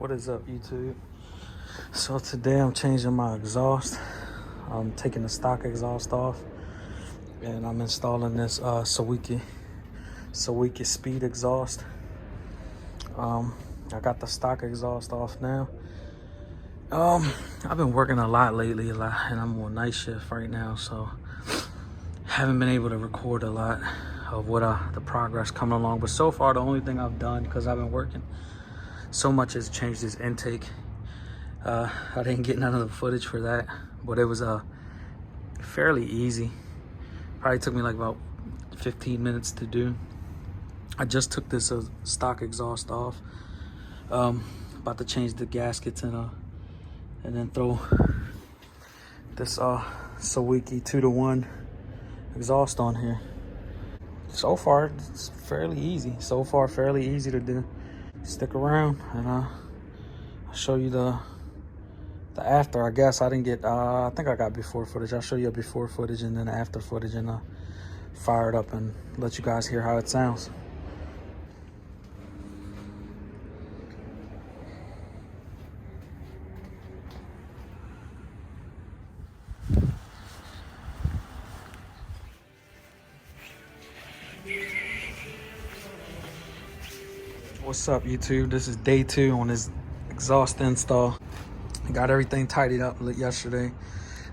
What is up, YouTube? So today I'm changing my exhaust. I'm taking the stock exhaust off and I'm installing this Sawicki Speed exhaust. I got the stock exhaust off now. I've been working a lot lately, and I'm on night shift right now, so haven't been able to record a lot of what the progress coming along. But so far, the only thing I've done, because I've been working so much, is change this intake. I didn't get none of the footage for that, but it was fairly easy. Probably took me like about 15 minutes to do. I just took this stock exhaust off. About to change the gaskets and then throw this Sawicki 2-to-1 exhaust on here. So far, it's fairly easy. Fairly easy to do. Stick around and I'll show you the after. I guess I didn't get, I think I got before footage. I'll show you a before footage and then after footage, and fire it up and let you guys hear how it sounds. What's up, YouTube? This is day 2 on this exhaust install. I got everything tidied up yesterday,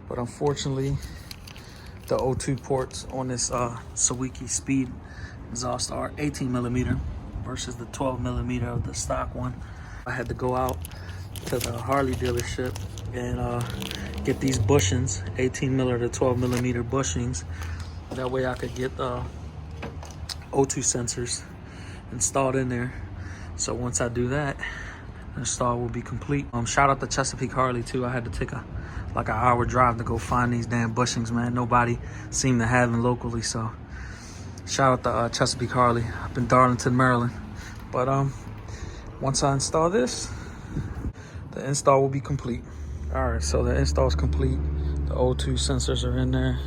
but unfortunately the O2 ports on this Sawicki Speed exhaust are 18mm versus the 12mm of the stock one. I had to go out to the Harley dealership and get these bushings, 18mm to 12mm bushings. That way I could get the O2 sensors installed in there. So once I do that, the install will be complete. Shout out to Chesapeake Harley too. I had to take like an hour drive to go find these damn bushings, man. Nobody seemed to have them locally, so shout out to Chesapeake Harley up in Darlington, Maryland. But once I install this, the install will be complete. All right, so the install is complete. The O2 sensors are in there.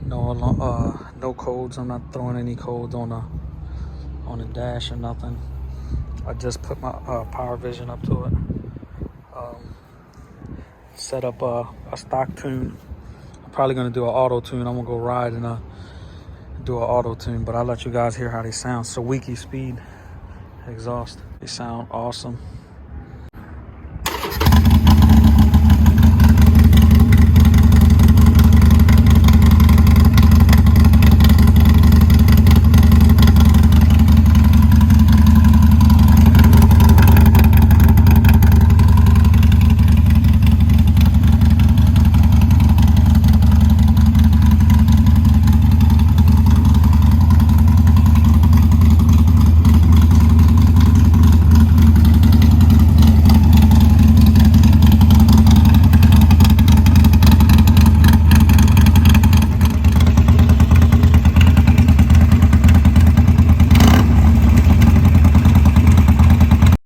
No codes. I'm not throwing any codes on the dash or nothing. I just put my power vision up to it. Set up a stock tune. I'm probably gonna do an auto tune. I'm gonna go ride and do an auto tune, but I'll let you guys hear how they sound. Sawicki Speed exhaust. They sound awesome.